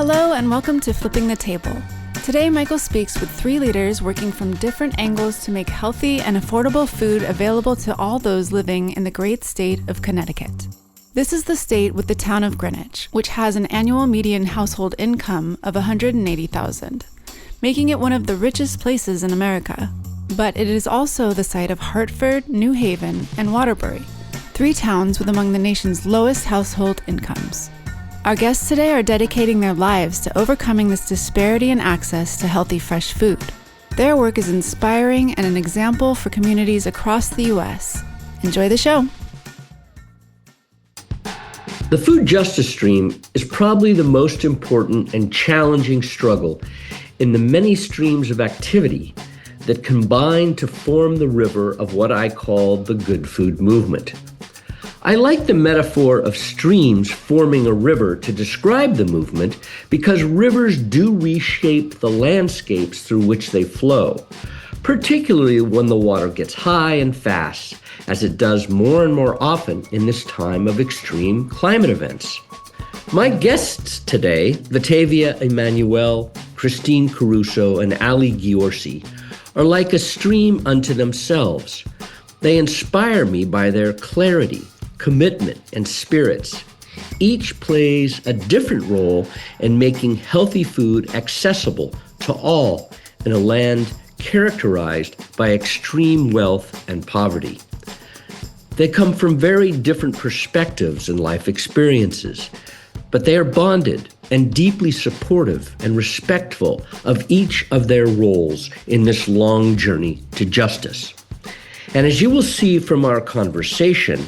Hello and welcome to Flipping the Table. Today, Michael speaks with three leaders working from different angles to make healthy and affordable food available to all those living in the great state of Connecticut. This is the state with the town of Greenwich, which has an annual median household income of $180,000, making it one of the richest places in America. But it is also the site of Hartford, New Haven, and Waterbury, three towns with among the nation's lowest household incomes. Our guests today are dedicating their lives to overcoming this disparity in access to healthy, fresh food. Their work is inspiring and an example for communities across the U.S. Enjoy the show. The food justice stream is probably the most important and challenging struggle in the many streams of activity that combine to form the river of what I call the good food movement. I like the metaphor of streams forming a river to describe the movement because rivers do reshape the landscapes through which they flow, particularly when the water gets high and fast, as it does more and more often in this time of extreme climate events. My guests today, Vetiveah Immanuel, Christine Caruso, and Ali Ghiorse, are like a stream unto themselves. They inspire me by their clarity, commitment, and spirits. Each plays a different role in making healthy food accessible to all in a land characterized by extreme wealth and poverty. They come from very different perspectives and life experiences, but they are bonded and deeply supportive and respectful of each of their roles in this long journey to justice. And as you will see from our conversation,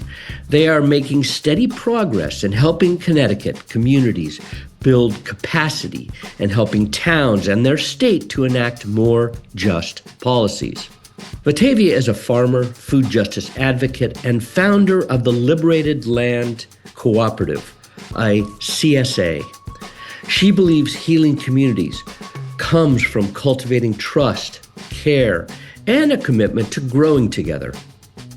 they are making steady progress in helping Connecticut communities build capacity and helping towns and their state to enact more just policies. Vetiveah is a farmer, food justice advocate, and founder of the Liberated Land Cooperative, a CSA. She believes healing communities comes from cultivating trust, care, and a commitment to growing together.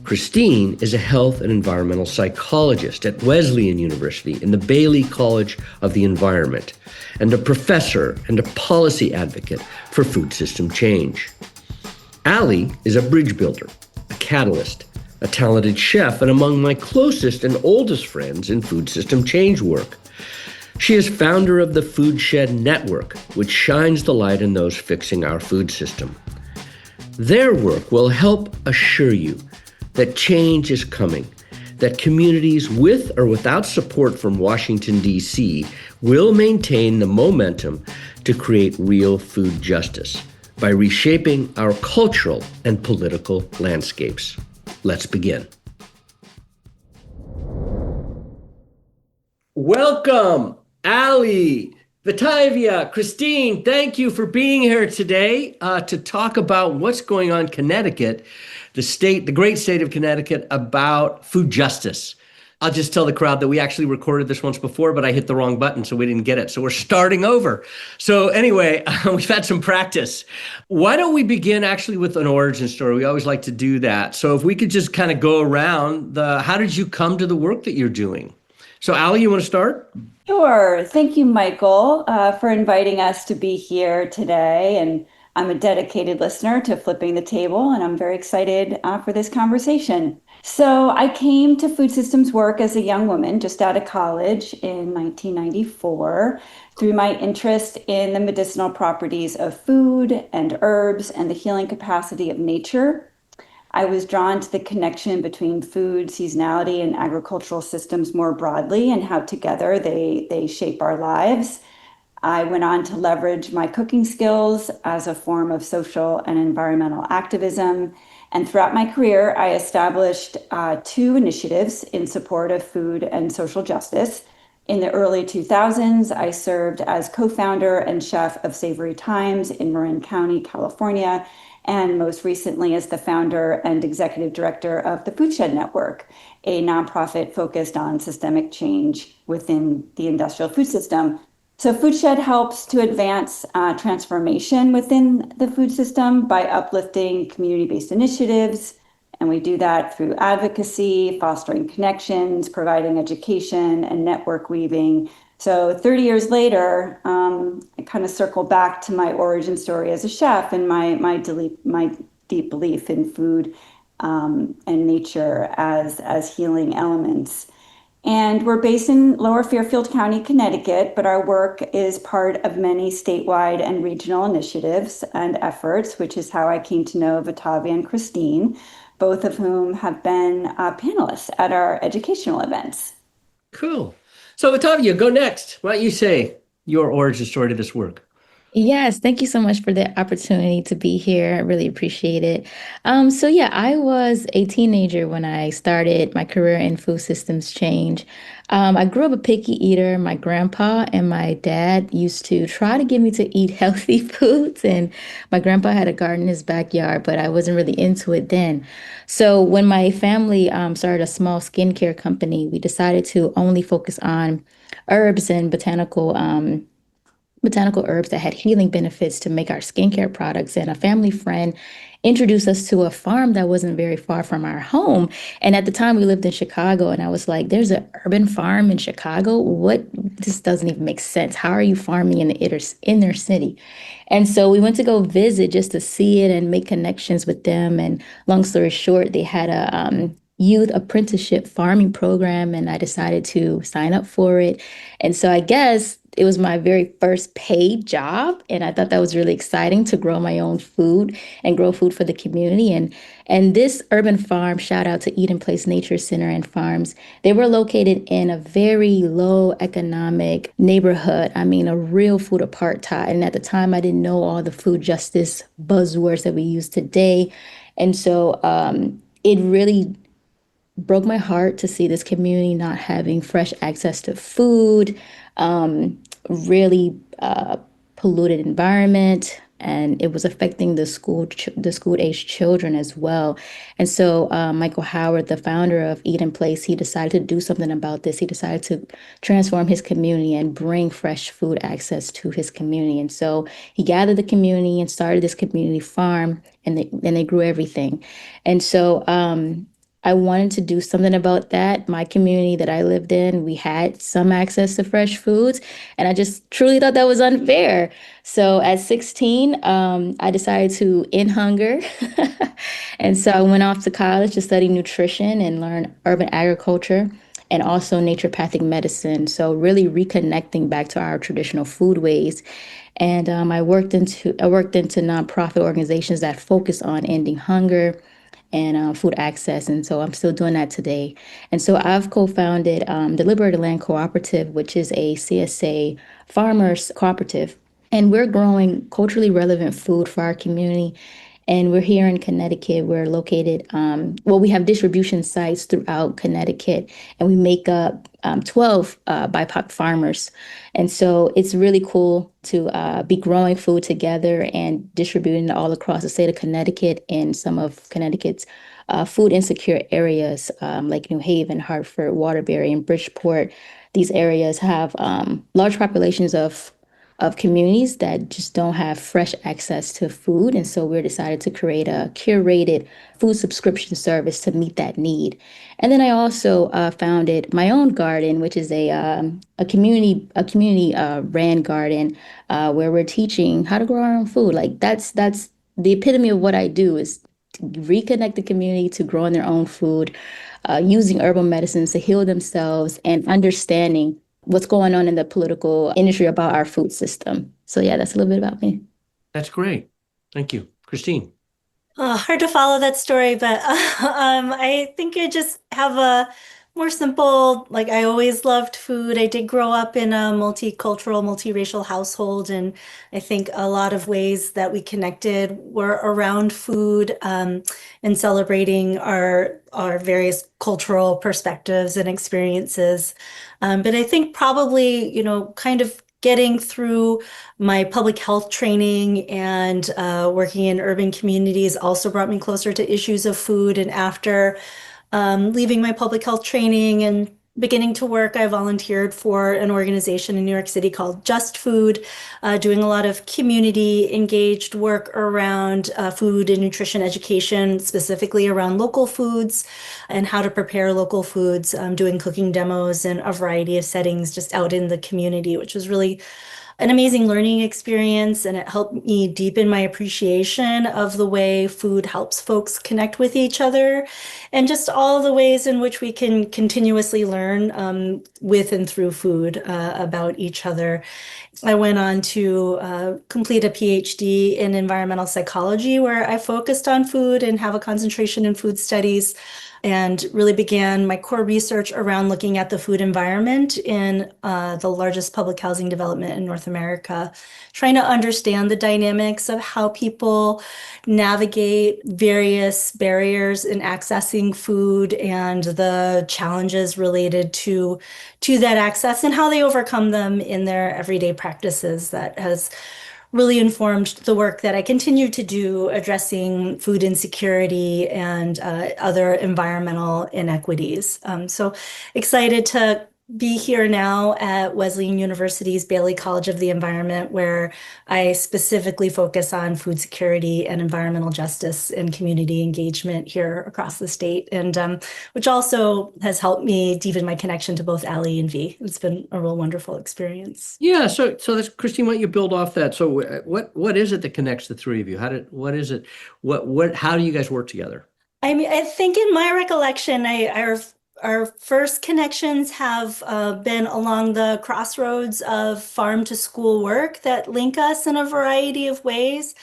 Christine is a health and environmental psychologist at Wesleyan University in the Bailey College of the Environment, and a professor and a policy advocate for food system change. Ali is a bridge builder, a catalyst, a talented chef, and among my closest and oldest friends in food system change work. She is founder of the Food Shed Network, which shines the light on those fixing our food system. Their work will help assure you that change is coming, that communities with or without support from Washington, D.C. will maintain the momentum to create real food justice by reshaping our cultural and political landscapes. Let's begin. Welcome, Ali, Vetiveah, Christine, thank you for being here today to talk about what's going on in Connecticut, the great state of Connecticut, about food justice. I'll just tell the crowd that we actually recorded this once before, but I hit the wrong button, so we didn't get it. So we're starting over. So anyway, we've had some practice. Why don't we begin actually with an origin story? We always like to do that. So if we could just kind of go around how did you come to the work that you're doing? So Ali, you want to start? Sure. Thank you, Michael, for inviting us to be here today. And I'm a dedicated listener to Flipping the Table, and I'm very excited for this conversation. So I came to food systems work as a young woman just out of college in 1994 through my interest in the medicinal properties of food and herbs and the healing capacity of nature. I was drawn to the connection between food, seasonality, and agricultural systems more broadly and how together they shape our lives. I went on to leverage my cooking skills as a form of social and environmental activism. And throughout my career, I established two initiatives in support of food and social justice. In the early 2000s, I served as co-founder and chef of Savory Times in Marin County, California, and most recently as the founder and executive director of the Food Shed Network, a nonprofit focused on systemic change within the industrial food system. So Food Shed helps to advance transformation within the food system by uplifting community-based initiatives. And we do that through advocacy, fostering connections, providing education, and network weaving So 30 years later, I kind of circle back to my origin story as a chef and my deep belief in food and nature as healing elements. And we're based in Lower Fairfield County, Connecticut, but our work is part of many statewide and regional initiatives and efforts, which is how I came to know Vetiveah and Christine, both of whom have been panelists at our educational events. Cool. So, Otavia, go next. Why don't you say your origin story to this work? Yes, thank you so much for the opportunity to be here. I really appreciate it. So yeah, I was a teenager when I started my career in food systems change. I grew up a picky eater. My grandpa and my dad used to try to get me to eat healthy foods, and my grandpa had a garden in his backyard, but I wasn't really into it then. So when my family started a small skincare company, we decided to only focus on herbs and botanical herbs that had healing benefits to make our skincare products. And a family friend introduced us to a farm that wasn't very far from our home. And at the time, we lived in Chicago, and I was like, "There's an urban farm in Chicago? What? This doesn't even make sense. How are you farming in the inner city?" And so we went to go visit just to see it and make connections with them. And long story short, they had a youth apprenticeship farming program, and I decided to sign up for it. And so I guess it was my very first paid job, and I thought that was really exciting to grow my own food and grow food for the community. And this urban farm, shout out to Eden Place Nature Center and Farms, they were located in a very low economic neighborhood. I mean, a real food apartheid. And at the time, I didn't know all the food justice buzzwords that we use today. And so it really broke my heart to see this community not having fresh access to food, really polluted environment, and it was affecting the school age children as well. And so Michael Howard, the founder of Eden Place, he decided to do something about this. He decided to transform his community and bring fresh food access to his community. And so he gathered the community and started this community farm, and they grew everything. And so I wanted to do something about that. My community that I lived in, we had some access to fresh foods, and I just truly thought that was unfair. So at 16, I decided to end hunger. And so I went off to college to study nutrition and learn urban agriculture and also naturopathic medicine. So really reconnecting back to our traditional food ways. And I worked into nonprofit organizations that focus on ending hunger and food access. And so I'm still doing that today. And so I've co-founded the Liberated Land Cooperative, which is a CSA farmers cooperative. And we're growing culturally relevant food for our community. And we're here in Connecticut. We're located, well, we have distribution sites throughout Connecticut, and we make up 12 BIPOC farmers. And so it's really cool to be growing food together and distributing it all across the state of Connecticut and some of Connecticut's food insecure areas like New Haven, Hartford, Waterbury, and Bridgeport. These areas have large populations of communities that just don't have fresh access to food. And so we decided to create a curated food subscription service to meet that need. And then I also founded my own garden, which is a community ran garden where we're teaching how to grow our own food. Like that's the epitome of what I do is to reconnect the community to growing their own food, using herbal medicines to heal themselves, and understanding what's going on in the political industry about our food system. So yeah, that's a little bit about me. That's great. Thank you. Christine. Hard to follow that story, but I think I just have a more simple, like I always loved food. I did grow up in a multicultural, multiracial household, and I think a lot of ways that we connected were around food and celebrating our various cultural perspectives and experiences. But I think probably, kind of getting through my public health training and working in urban communities also brought me closer to issues of food. And after leaving my public health training and beginning to work, I volunteered for an organization in New York City called Just Food, doing a lot of community engaged work around food and nutrition education, specifically around local foods and how to prepare local foods, doing cooking demos in a variety of settings just out in the community, which was really an amazing learning experience, and it helped me deepen my appreciation of the way food helps folks connect with each other and just all the ways in which we can continuously learn with and through food about each other. I went on to complete a PhD in environmental psychology, where I focused on food and have a concentration in food studies, and really began my core research around looking at the food environment in the largest public housing development in North America, trying to understand the dynamics of how people navigate various barriers in accessing food and the challenges related to that access and how they overcome them in their everyday practices. That has really informed the work that I continue to do addressing food insecurity and other environmental inequities. So excited to be here now at Wesleyan University's Bailey College of the Environment, where I specifically focus on food security and environmental justice and community engagement here across the state, and which also has helped me deepen my connection to both Ali and V. It's been a real wonderful experience. Yeah, so that's Christine, why don't you build off that? So what is it that connects the three of you? What is it? How do you guys work together? I mean, I think in my recollection, our first connections have been along the crossroads of farm to school work that link us in a variety of ways.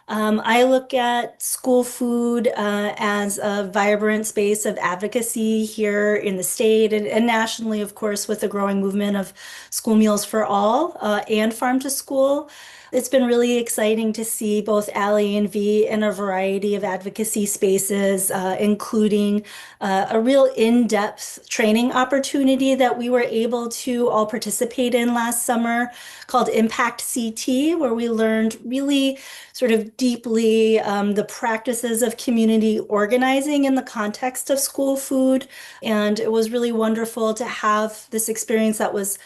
I look at school food as a vibrant space of advocacy here in the state and nationally, of course, with the growing movement of school meals for all and farm to school. It's been really exciting to see both Ali and V in a variety of advocacy spaces, including a real in-depth training opportunity that we were able to all participate in last summer called Impact CT, where we learned really sort of deeply the practices of community organizing in the context of school food. And it was really wonderful to have this experience that was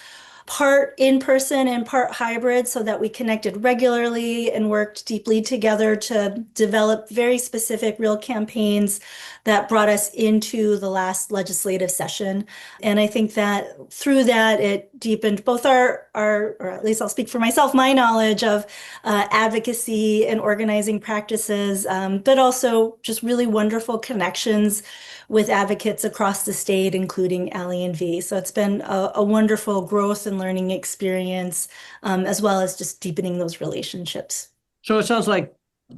part in person and part hybrid, so that we connected regularly and worked deeply together to develop very specific real campaigns that brought us into the last legislative session. And I think that through that, it deepened both our or at least I'll speak for myself, my knowledge of advocacy and organizing practices, but also just really wonderful connections with advocates across the state, including Ali and V. So it's been a wonderful growth and learning experience, as well as just deepening those relationships. So it sounds like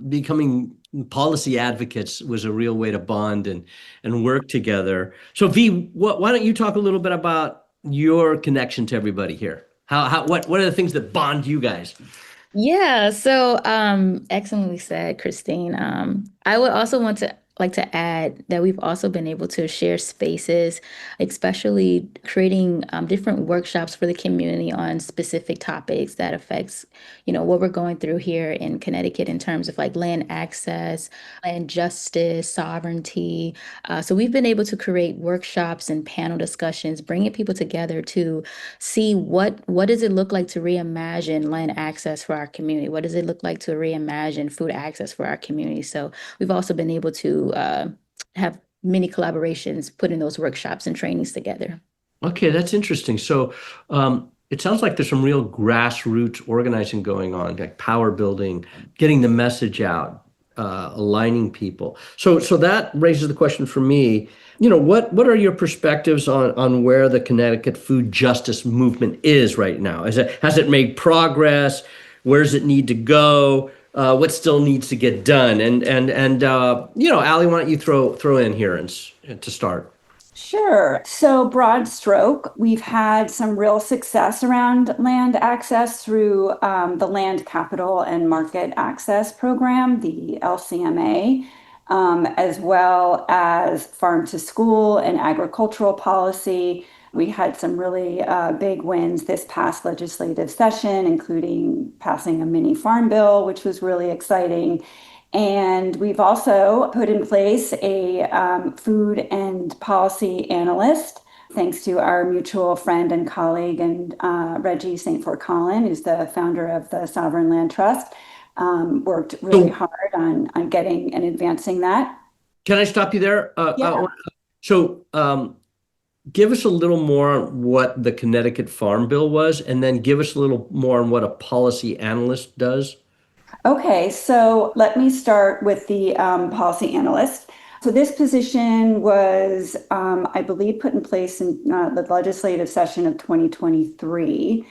becoming policy advocates was a real way to bond and work together. So V, why don't you talk a little bit about your connection to everybody here? What are the things that bond you guys? Yeah, so excellently said, Christine. I would also like to add that we've also been able to share spaces, especially creating different workshops for the community on specific topics that affects, what we're going through here in Connecticut in terms of like land access, land justice, sovereignty. So we've been able to create workshops and panel discussions, bringing people together to see what does it look like to reimagine land access for our community? What does it look like to reimagine food access for our community? So we've also been able to have many collaborations, putting those workshops and trainings together. Okay, that's interesting. So it sounds like there's some real grassroots organizing going on, like power building, getting the message out, aligning people. So that raises the question for me, what are your perspectives on where the Connecticut food justice movement is right now? Has it made progress? Where does it need to go? What still needs to get done? And Ali, why don't you throw in here and to start? Sure. So broad stroke, we've had some real success around land access through the Land Capital and Market Access Program, the LCMA, as well as farm to school and agricultural policy. We had some really big wins this past legislative session, including passing a mini farm bill, which was really exciting. And we've also put in place a food and policy analyst thanks to our mutual friend and colleague and Reggie St. Fort Collin, who's the founder of the Sovereign Land Trust, worked really So hard on getting and advancing that. can I stop you there? Yeah. So give us a little more on what the Connecticut Farm Bill was, and then give us a little more on what a policy analyst does. Okay, so let me start with the policy analyst. So this position was, I believe, put in place in the legislative session of 2023.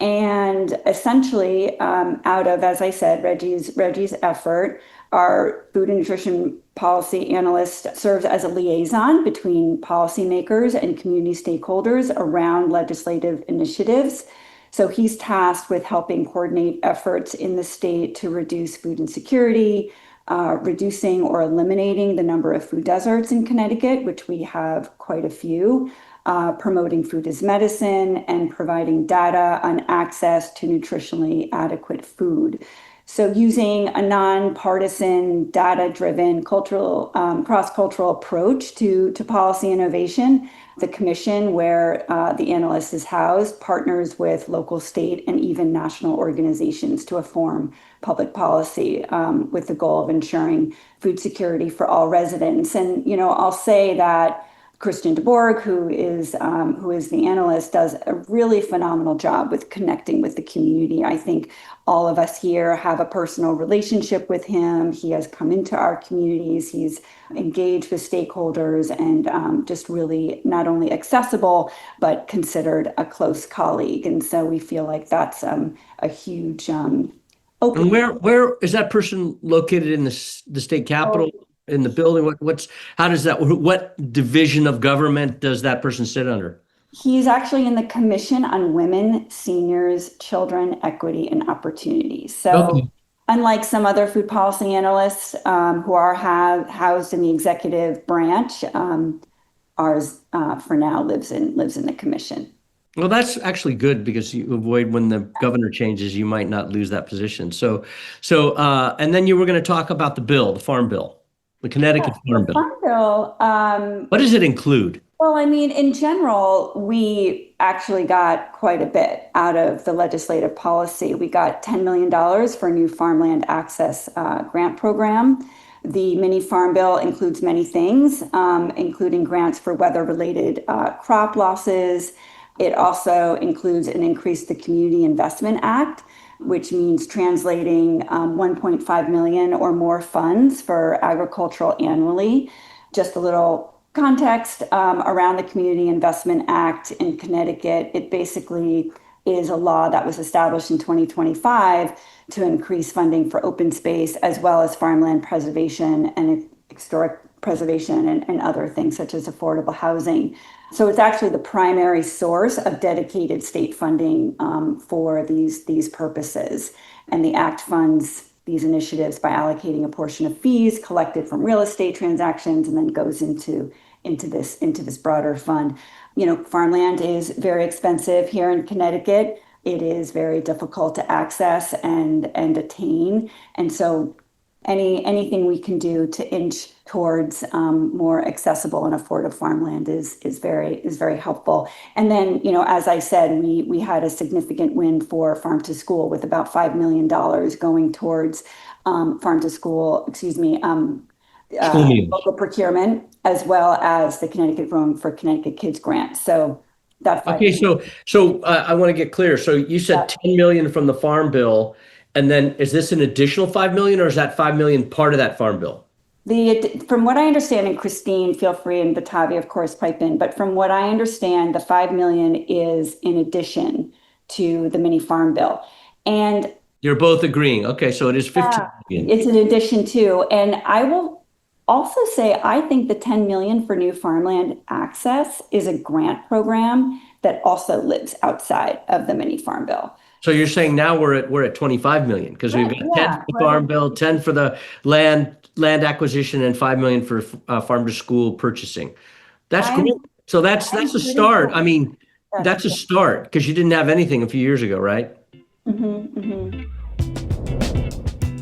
And essentially, out of, as I said, Reggie's effort, our food and nutrition policy analyst serves as a liaison between policymakers and community stakeholders around legislative initiatives. So he's tasked with helping coordinate efforts in the state to reduce food insecurity, reducing or eliminating the number of food deserts in Connecticut, which we have quite a few, promoting food as medicine, and providing data on access to nutritionally adequate food. So using a nonpartisan, data-driven, cross-cultural approach to policy innovation, the commission, where the analyst is housed, partners with local, state, and even national organizations to inform public policy with the goal of ensuring food security for all residents. And I'll say that Christian DeBorg, who is the analyst, does a really phenomenal job with connecting with the community. I think all of us here have a personal relationship with him. He has come into our communities. He's engaged with stakeholders and just really not only accessible, but considered a close colleague. And so we feel like that's a huge opening. And where is that person located in the state capitol? In the building? What division of government does that person sit under? He's actually in the Commission on Women, Seniors, Children, Equity, and Opportunities. So Okay. unlike some other food policy analysts who are housed in the executive branch, ours for now lives in the commission. Well, that's actually good because you avoid when the governor changes, you might not lose that position. And then you were going to talk about the Farm Bill, the Connecticut Farm Bill. Farm Bill. What does it include? Well, I mean, in general, we actually got quite a bit out of the legislative policy. We got $10 million for a new farmland access grant program. The mini farm bill includes many things, including grants for weather-related crop losses. It also includes an increase the Community Investment Act, which means translating 1.5 million or more funds for agricultural annually. Just a little context around the Community Investment Act in Connecticut. It basically is a law that was established in 2025 to increase funding for open space as well as farmland preservation and historic preservation and other things such as affordable housing. So it's actually the primary source of dedicated state funding for these purposes. And the Act funds these initiatives by allocating a portion of fees collected from real estate transactions and then goes into this broader fund. Farmland is very expensive here in Connecticut. It is very difficult to access and attain. And so anything we can do to inch towards more accessible and affordable farmland is very helpful. And then, as I said, we had a significant win for Farm to School with about $5 million going towards Farm to School, local procurement, as well as the Connecticut Growing for Connecticut Kids grant. So that's okay. So I want to get clear. So you said 10 million from the Farm Bill. And then is this an additional 5 million or is that 5 million part of that Farm Bill? From what I understand, and Christine, feel free, and Vetiveah, of course, pipe in, but from what I understand, the 5 million is in addition to the mini Farm Bill. And you're both agreeing. Okay, so it is 15 million. It's in addition to, and I will also say, I think the 10 million for new farmland access is a grant program that also lives outside of the mini Farm Bill. So you're saying now we're at 25 million because we've got 10 for the Farm Bill, 10 for the land acquisition, and 5 million for Farm to School purchasing. That's great. So that's a start. I mean, that's a start because you didn't have anything a few years ago, right? Mm-hmm, mm-hmm.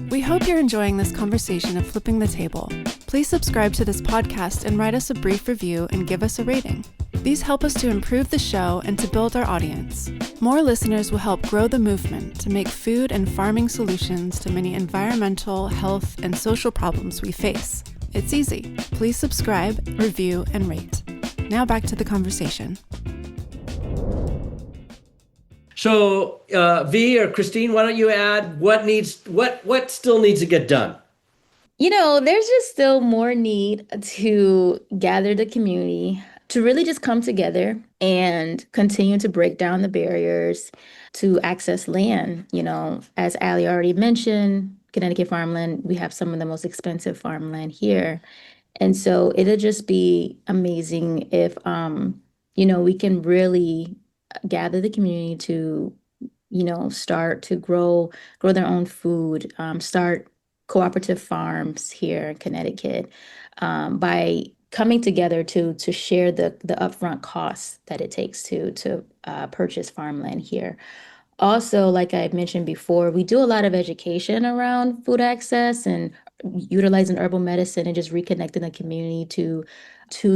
We hope you're enjoying this conversation of Flipping the Table. Please subscribe to this podcast and write us a brief review and give us a rating. These help us to improve the show and to build our audience. More listeners will help grow the movement to make food and farming solutions to many environmental, health, and social problems we face. It's easy. Please subscribe, review, and rate. Now back to the conversation. So, V or Christine, why don't you add what still needs to get done? There's just still more need to gather the community, to really just come together and continue to break down the barriers to access land. As Ali already mentioned, Connecticut farmland, we have some of the most expensive farmland here. And so it'll just be amazing if, we can really gather the community to, start to grow their own food, start cooperative farms here in Connecticut, by coming together to share the upfront costs that it takes to purchase farmland here. Also, like I mentioned before, we do a lot of education around food access and utilizing herbal medicine and just reconnecting the community to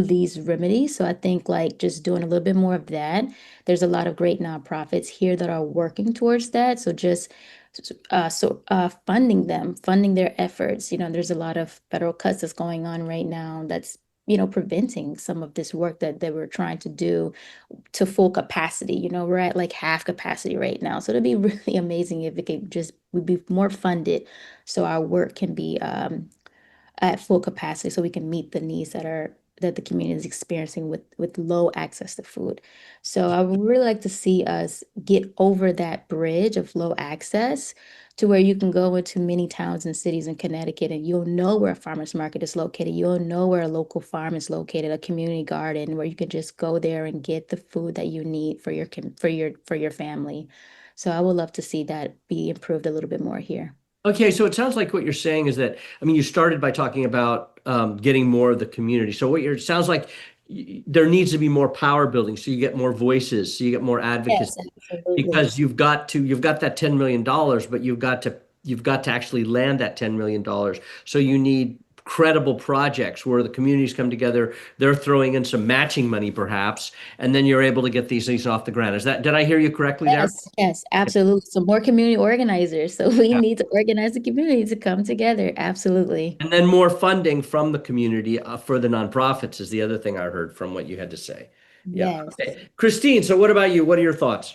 these remedies. So I think like just doing a little bit more of that. There's a lot of great nonprofits here that are working towards that. So just funding their efforts. There's a lot of federal cuts that's going on right now that's preventing some of this work that they were trying to do to full capacity. We're at like half capacity right now. So it'd be really amazing if we'd be more funded so our work can be at full capacity so we can meet the needs that the community is experiencing with low access to food. So I would really like to see us get over that bridge of low access to where you can go into many towns and cities in Connecticut and you'll know where a farmer's market is located. You'll know where a local farm is located, a community garden where you can just go there and get the food that you need for your family. So I would love to see that be improved a little bit more here. Okay, so it sounds like what you're saying is that, you started by talking about getting more of the community. So it sounds like there needs to be more power building, so you get more voices, so you get more advocacy. Yes, absolutely. Because you've got that $10 million, but you've got to actually land that $10 million. So you need credible projects where the communities come together, they're throwing in some matching money perhaps, and then you're able to get these things off the ground. Did I hear you correctly there? Yes, absolutely. So more community organizers. So we need to organize the community to come together. Absolutely. And then more funding from the community for the nonprofits is the other thing I heard from what you had to say. Yeah. Yes. Okay. Christine, so what about you? What are your thoughts?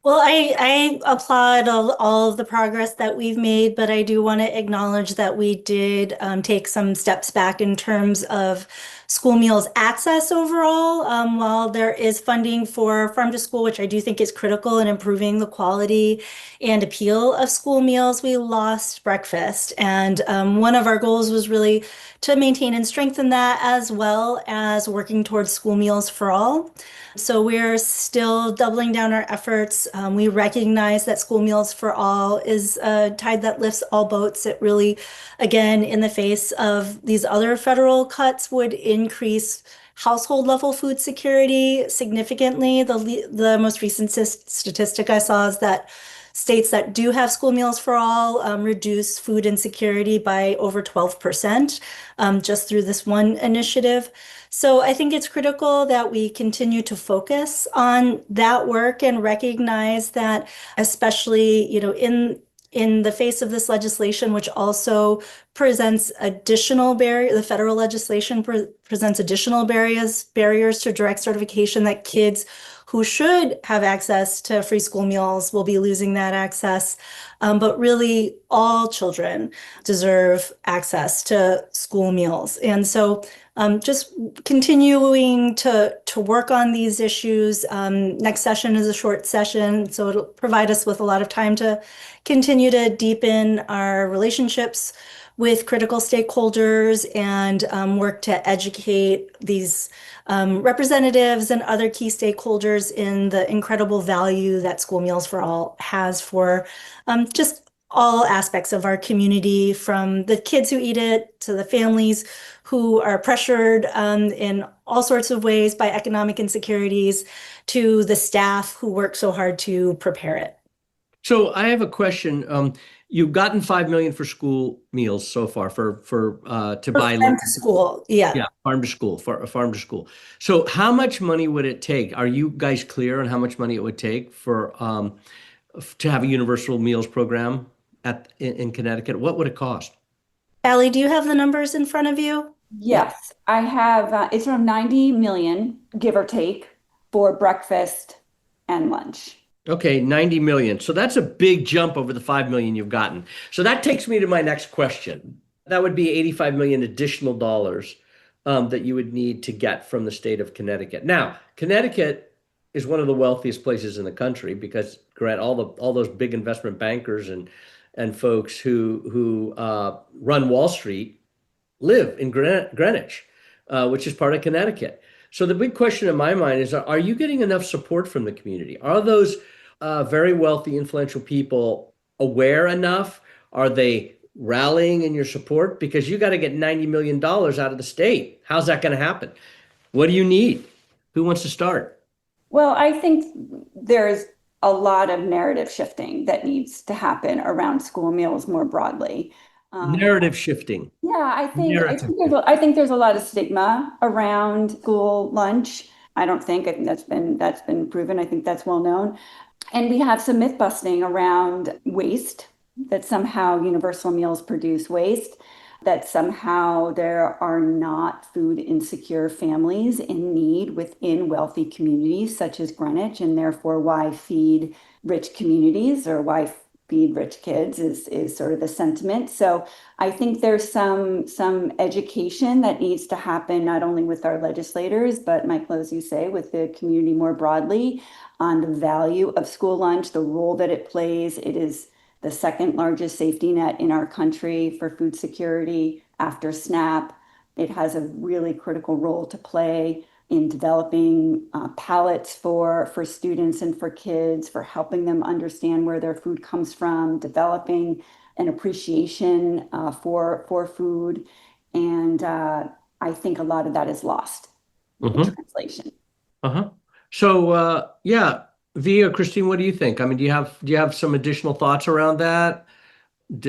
Well, I applaud all of the progress that we've made, but I do want to acknowledge that we did take some steps back in terms of school meals access overall. While there is funding for farm to school, which I do think is critical in improving the quality and appeal of school meals, we lost breakfast. And one of our goals was really to maintain and strengthen that, as well as working towards school meals for all. So we're still doubling down our efforts. We recognize that school meals for all is a tide that lifts all boats. It really, again, in the face of these other federal cuts, would increase household level food security significantly. The most recent statistic I saw is that states that do have school meals for all reduce food insecurity by over 12% just through this one initiative. So I think it's critical that we continue to focus on that work and recognize that, especially, in the face of this legislation, which also presents additional barriers, the federal legislation presents additional barriers to direct certification, that kids who should have access to free school meals will be losing that access. But really, all children deserve access to school meals. And so just continuing to work on these issues. Next session is a short session, so it'll provide us with a lot of time to continue to deepen our relationships with critical stakeholders and work to educate these representatives and other key stakeholders in the incredible value that School Meals for All has for just all aspects of our community, from the kids who eat it to the families who are pressured in all sorts of ways by economic insecurities, to the staff who work so hard to prepare it. So I have a question. You've gotten 5 million for school meals so far to For buy farm to local. school. Yeah. Yeah, farm to school, farm to school. So how much money would it take? Are you guys clear on how much money it would take to have a universal meals program in Connecticut? What would it cost? Allie, do you have the numbers in front of you? Yep. Yes, I have, it's around 90 million, give or take, for breakfast and lunch. Okay, 90 million. So that's a big jump over the 5 million you've gotten. So that takes me to my next question. That would be 85 million additional dollars that you would need to get from the state of Connecticut. Now, Connecticut is one of the wealthiest places in the country because grant all those big investment bankers and folks who run Wall Street live in Greenwich, which is part of Connecticut. So the big question in my mind is, are you getting enough support from the community? Are those very wealthy, influential people aware enough? Are they rallying in your support? Because you got to get $90 million out of the state. How's that going to happen? What do you need? Who wants to start? Well, I think there's a lot of narrative shifting that needs to happen around school meals more broadly. Um, Narrative shifting. yeah, Narrative. I think there's a lot of stigma around school lunch. I think that's been proven. I think that's well known. And we have some myth busting around waste, that somehow universal meals produce waste, that somehow there are not food insecure families in need within wealthy communities such as Greenwich, and therefore why feed rich communities or why feed rich kids is sort of the sentiment. So I think there's some education that needs to happen not only with our legislators, but Michael, as you say, with the community more broadly on the value of school lunch, the role that it plays. It is the second largest safety net in our country for food security after SNAP. It has a really critical role to play in developing palettes for students and for kids, for helping them understand where their food comes from, developing an appreciation for food. And I think a lot of that is lost in Hmm. translation. Uh-huh. So yeah, V or Christine, what do you think? I mean, do you have some additional thoughts around that?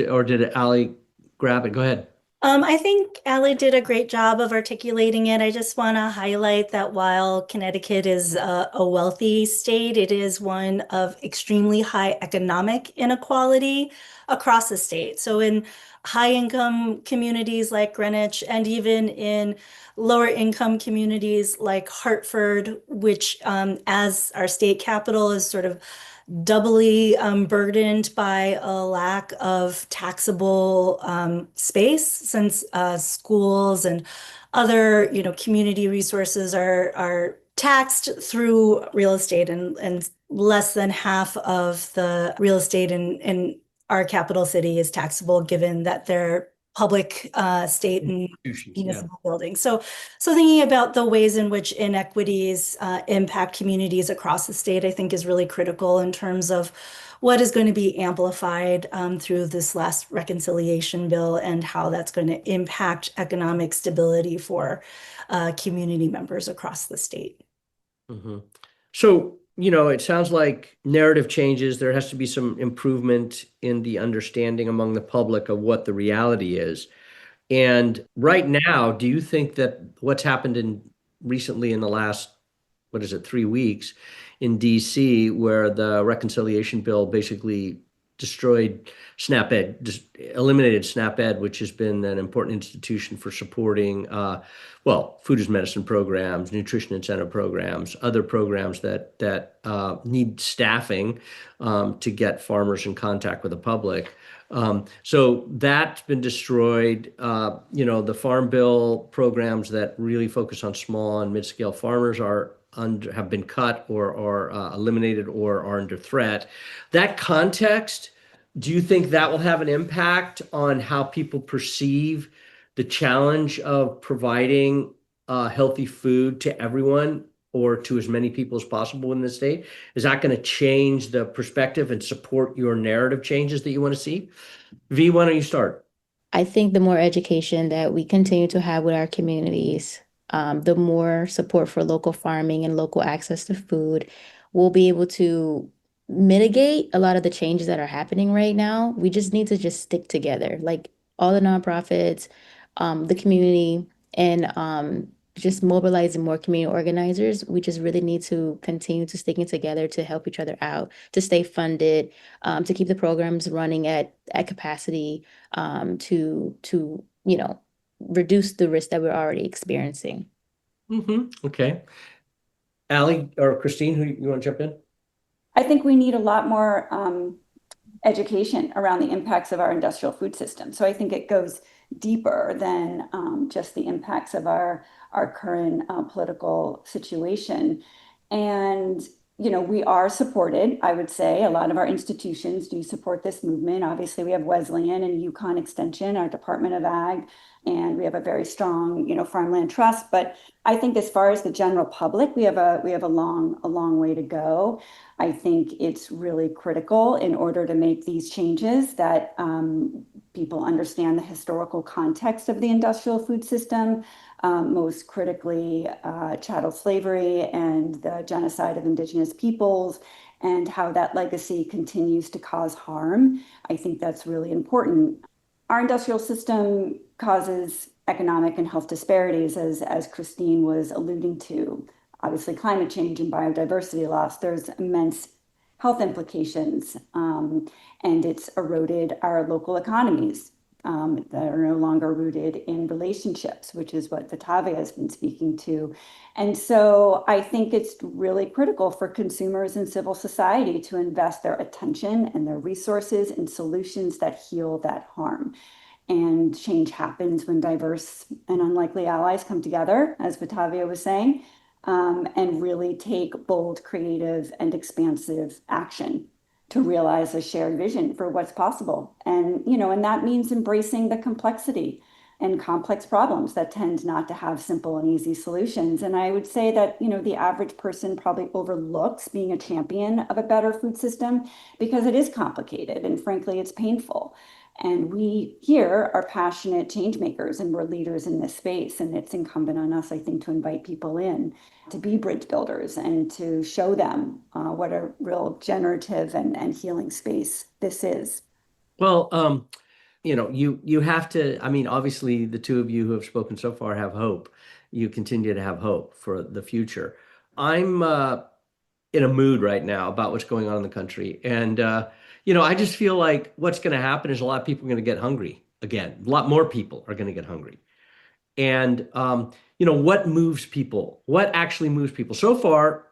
Or did Ali grab it? Go ahead. I think Allie did a great job of articulating it. I just want to highlight that while Connecticut is a wealthy state, it is one of extremely high economic inequality across the state. So in high income communities like Greenwich and even in lower income communities like Hartford, which as our state capital is sort of doubly burdened by a lack of taxable space since schools and other, community resources are taxed through real estate and less than half of the real estate in our capital city is taxable given that they're public state and Institutions, yeah. municipal buildings. So thinking about the ways in which inequities impact communities across the state, I think is really critical in terms of what is going to be amplified through this last reconciliation bill and how that's going to impact economic stability for community members across the state. Hmm. So, it sounds like narrative changes. There has to be some improvement in the understanding among the public of what the reality is. And right now, do you think that what's happened recently in the last, what is it, 3 weeks in DC, where the reconciliation bill basically destroyed SNAP Ed, just eliminated SNAP Ed, which has been an important institution for supporting, food as medicine programs, nutrition incentive programs, other programs that need staffing to get farmers in contact with the public. So that's been destroyed. The Farm Bill programs that really focus on small and mid-scale farmers have been cut or eliminated or are under threat. That context, do you think that will have an impact on how people perceive the challenge of providing healthy food to everyone or to as many people as possible in the state? Is that going to change the perspective and support your narrative changes that you want to see? V, why don't you start? I think the more education that we continue to have with our communities, the more support for local farming and local access to food, we'll be able to mitigate a lot of the changes that are happening right now. We just need to just stick together, like all the nonprofits, the community, and just mobilizing more community organizers. We just really need to continue to sticking together to help each other out, to stay funded, to keep the programs running at capacity, to reduce the risk that we're already experiencing. Okay. Allie or Christine, who you want to jump in? I think we need a lot more education around the impacts of our industrial food system. So I think it goes deeper than just the impacts of our current political situation. And we are supported, I would say. A lot of our institutions do support this movement. Obviously, we have Wesleyan and Yukon Extension, our Department of Ag, and we have a very strong, farmland trust. But I think as far as the general public, we have a long way to go. I think it's really critical in order to make these changes that people understand the historical context of the industrial food system, most critically chattel slavery and the genocide of indigenous peoples, and how that legacy continues to cause harm. I think that's really important. Our industrial system causes economic and health disparities, as Christine was alluding to. Obviously, climate change and biodiversity loss, there's immense health implications, and it's eroded our local economies that are no longer rooted in relationships, which is what Vetiveah has been speaking to. And so I think it's really critical for consumers and civil society to invest their attention and their resources in solutions that heal that harm. And change happens when diverse and unlikely allies come together, as Vetiveah was saying, and really take bold, creative, and expansive action to realize a shared vision for what's possible. And that means embracing the complexity and complex problems that tend not to have simple and easy solutions. And I would say that, the average person probably overlooks being a champion of a better food system because it is complicated and frankly, it's painful. And we here are passionate change makers and we're leaders in this space. And it's incumbent on us, I think, to invite people in to be bridge builders and to show them what a real generative and healing space this is. Well, you have to, I mean, obviously the two of you who have spoken so far have hope. You continue to have hope for the future. I'm in a mood right now about what's going on in the country. And I just feel like what's going to happen is a lot of people are going to get hungry again. A lot more people are going to get hungry. And what moves people? What actually moves people? So far,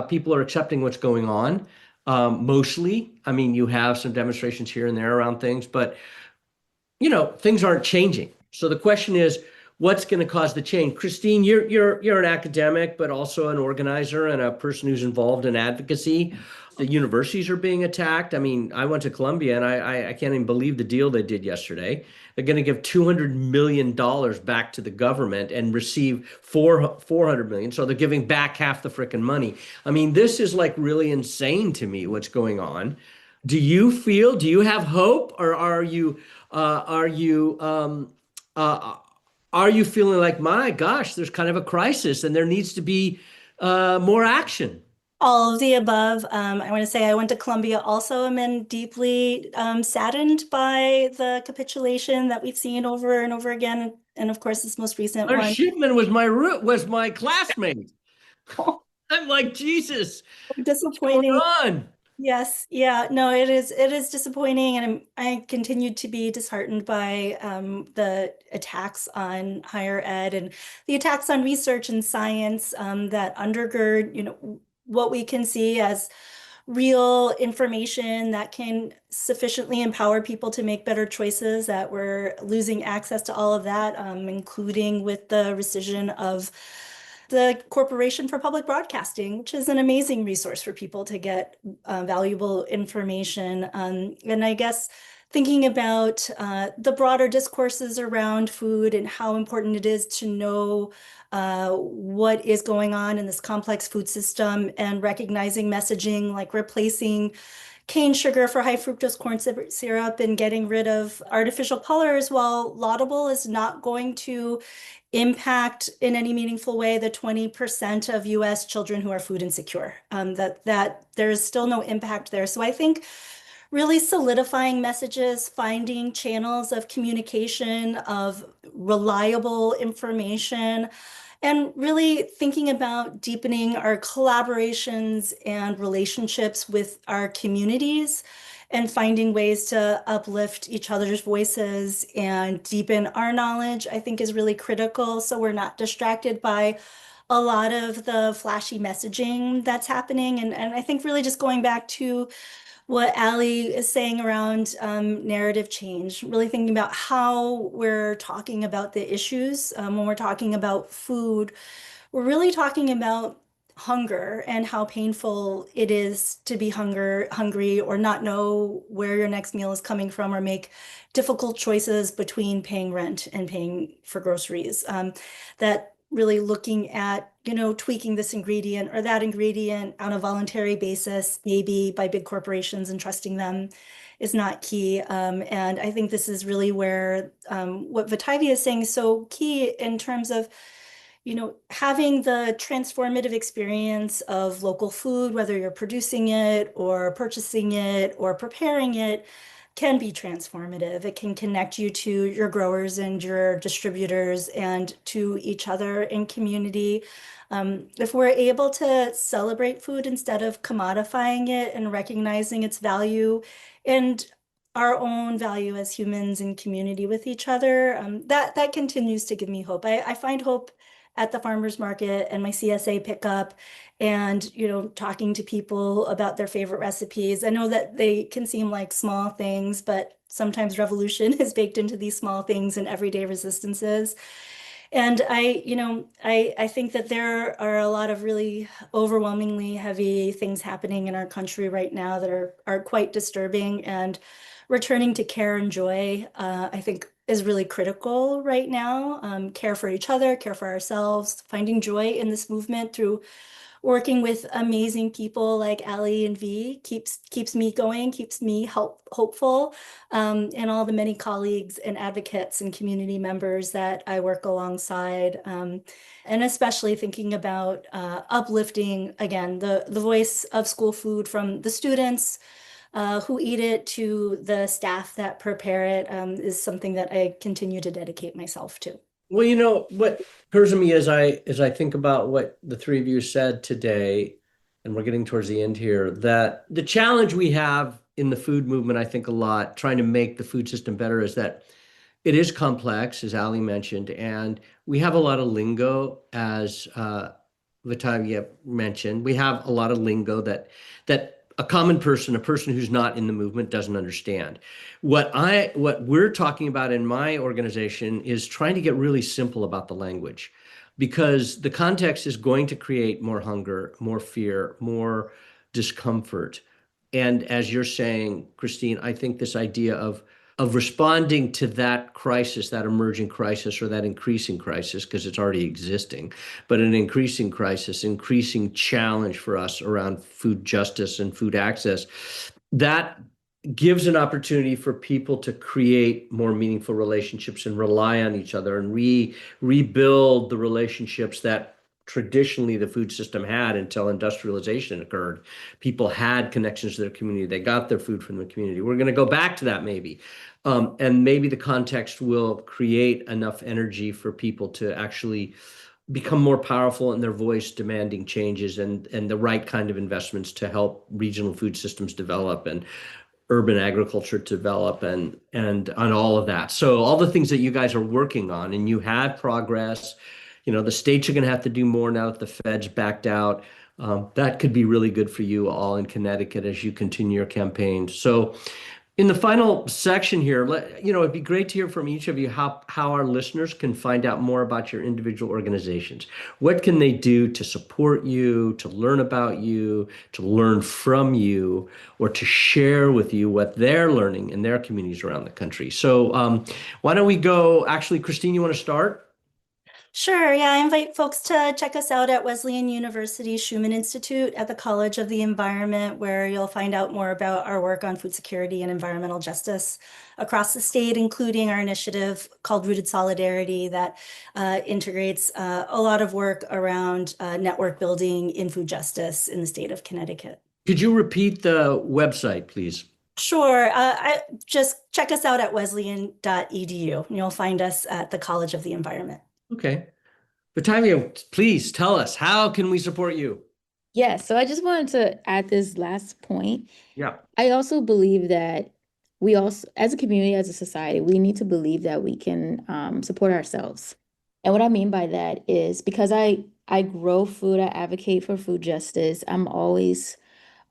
people are accepting what's going on. Mostly, I mean, you have some demonstrations here and there around things, but things aren't changing. So the question is, what's going to cause the change? Christine, you're an academic, but also an organizer and a person who's involved in advocacy. The universities are being attacked. I mean, I went to Columbia and I can't even believe the deal they did yesterday. They're going to give $200 million back to the government and receive 400 million. So they're giving back half the freaking money. I mean, this is like really insane to me what's going on. Do you have hope, or are you feeling like, my gosh, there's kind of a crisis and there needs to be more action? All of the above. I want to say I went to Columbia also. I'm in deeply saddened by the capitulation that we've seen over and over again. And of course, this most recent Our one. Shipman was my classmate. I'm like, Jesus, what's going Disappointing. on? Yes, yeah, no, it is disappointing, and I continue to be disheartened by the attacks on higher ed and the attacks on research and science that undergird, what we can see as real information that can sufficiently empower people to make better choices, that we're losing access to all of that, including with the rescission of the Corporation for Public Broadcasting, which is an amazing resource for people to get valuable information. And I guess thinking about the broader discourses around food and how important it is to know what is going on in this complex food system, and recognizing messaging like replacing cane sugar for high fructose corn syrup and getting rid of artificial colors, while laudable, is not going to impact in any meaningful way the 20% of US children who are food insecure. That there is still no impact there. So I think really solidifying messages, finding channels of communication, of reliable information, and really thinking about deepening our collaborations and relationships with our communities and finding ways to uplift each other's voices and deepen our knowledge, I think is really critical. So we're not distracted by a lot of the flashy messaging that's happening. And I think really just going back to what Ali is saying around narrative change, really thinking about how we're talking about the issues. When we're talking about food, we're really talking about hunger and how painful it is to be hungry or not know where your next meal is coming from or make difficult choices between paying rent and paying for groceries. That really looking at, tweaking this ingredient or that ingredient on a voluntary basis, maybe by big corporations and trusting them is not key. And I think this is really where what Vetiveah is saying is so key in terms of having the transformative experience of local food, whether you're producing it or purchasing it or preparing it, can be transformative. It can connect you to your growers and your distributors and to each other in community. If we're able to celebrate food instead of commodifying it and recognizing its value and our own value as humans in community with each other, that continues to give me hope. I find hope at the farmers market and my CSA pickup and talking to people about their favorite recipes. I know that they can seem like small things, but sometimes revolution is baked into these small things and everyday resistances. And I think that there are a lot of really overwhelmingly heavy things happening in our country right now that are quite disturbing, and returning to care and joy, I think is really critical right now. Care for each other, care for ourselves, finding joy in this movement through working with amazing people like Ali and V keeps me going, keeps me hopeful, and all the many colleagues and advocates and community members that I work alongside, and especially thinking about uplifting again the voice of school food from the students who eat it to the staff that prepare it, is something that I continue to dedicate myself to. Well, what occurs to me as I think about what the three of you said today, and we're getting towards the end here, that the challenge we have in the food movement, I think a lot, trying to make the food system better, is that it is complex, as Ali mentioned, and we have a lot of lingo, as Vetiveah mentioned. We have a lot of lingo that a common person, a person who's not in the movement, doesn't understand. What we're talking about in my organization is trying to get really simple about the language, because the context is going to create more hunger, more fear, more discomfort. And as you're saying, Christine, I think this idea of responding to that crisis, that emerging crisis, or that increasing crisis, because it's already existing, but an increasing crisis, increasing challenge for us around food justice and food access, that gives an opportunity for people to create more meaningful relationships and rely on each other and rebuild the relationships that traditionally the food system had until industrialization occurred. People had connections to their community. They got their food from the community. We're going to go back to that maybe. And maybe the context will create enough energy for people to actually become more powerful in their voice, demanding changes and the right kind of investments to help regional food systems develop and urban agriculture develop and on all of that. So all the things that you guys are working on, and you had progress. The states are going to have to do more now that the Fed's backed out. That could be really good for you all in Connecticut as you continue your campaign. So in the final section here, it'd be great to hear from each of you how our listeners can find out more about your individual organizations. What can they do to support you, to learn about you, to learn from you, or to share with you what they're learning in their communities around the country? So why don't we go, actually, Christine, you want to start? Sure, yeah, I invite folks to check us out at Wesleyan University Schumann Institute at the College of the Environment, where you'll find out more about our work on food security and environmental justice across the state, including our initiative called Rooted Solidarity that integrates a lot of work around network building in food justice in the state of Connecticut. Could you repeat the website, please? Sure, just check us out at wesleyan.edu, and you'll find us at the College of the Environment. Okay. Vetiveah, please tell us, how can we support you? Yeah, so I just wanted to add this last point. Yeah. I also believe that we also, as a community, as a society, we need to believe that we can support ourselves. And what I mean by that is because I grow food, I advocate for food justice. I'm always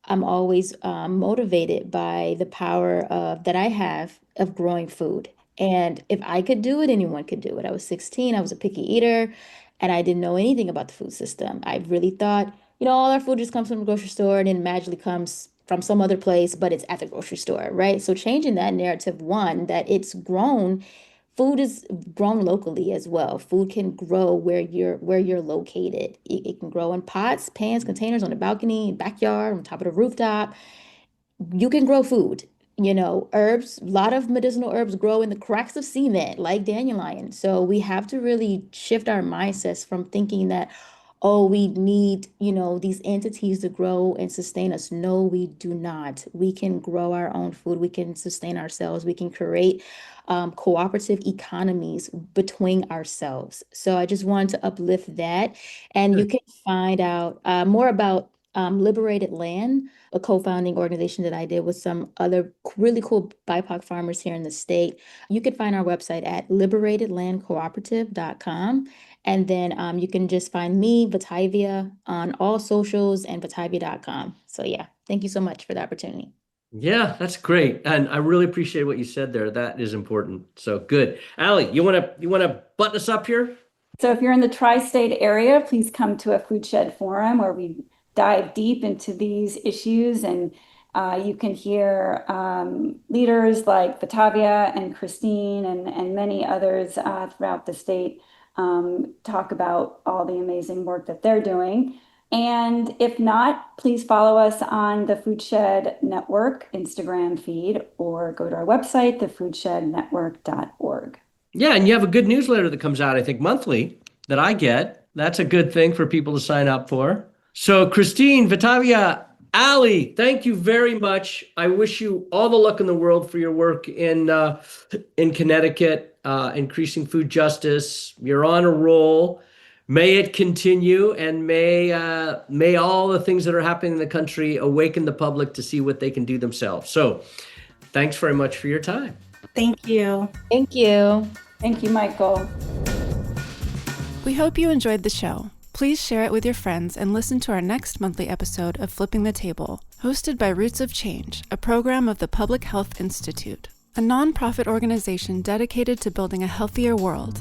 motivated by the power of that I have of growing food. And if I could do it, anyone could do it. I was 16, I was a picky eater, and I didn't know anything about the food system. I really thought, all our food just comes from the grocery store and then magically comes from some other place, but it's at the grocery store, right? So changing that narrative, one, that food is grown locally as well. Food can grow where you're located. It can grow in pots, pans, containers on the balcony, backyard, on top of the rooftop. You can grow food. Herbs, a lot of medicinal herbs grow in the cracks of cement, like dandelion. So we have to really shift our mindsets from thinking that, oh, we need, these entities to grow and sustain us. No, we do not. We can grow our own food. We can sustain ourselves. We can create cooperative economies between ourselves. So I just wanted to uplift that. And you Good. can find out more about Liberated Land, a co-founding organization that I did with some other really cool BIPOC farmers here in the state. You can find our website at liberatedlandcooperative.com. And then you can just find me, Vetiveah, on all socials and vetiveah.com. So yeah, thank you so much for the opportunity. Yeah, that's great. And I really appreciate what you said there. That is important. So good. Allie, you wanna button us up here? So if you're in the tri-state area, please come to a Food Shed Forum where we dive deep into these issues, and you can hear leaders like Vetiveah and Christine and many others throughout the state talk about all the amazing work that they're doing. And if not, please follow us on the Food Shed Network Instagram feed or go to our website, thefoodshednetwork.org. Yeah, and you have a good newsletter that comes out, I think, monthly that I get. That's a good thing for people to sign up for. So Christine, Vetiveah, Allie, thank you very much. I wish you all the luck in the world for your work in Connecticut, increasing food justice. You're on a roll. May it continue, and may all the things that are happening in the country awaken the public to see what they can do themselves. So thanks very much for your time. Thank you. Thank you. Thank you, Michael. We hope you enjoyed the show. Please share it with your friends and listen to our next monthly episode of Flipping the Table, hosted by Roots of Change, a program of the Public Health Institute, a nonprofit organization dedicated to building a healthier world.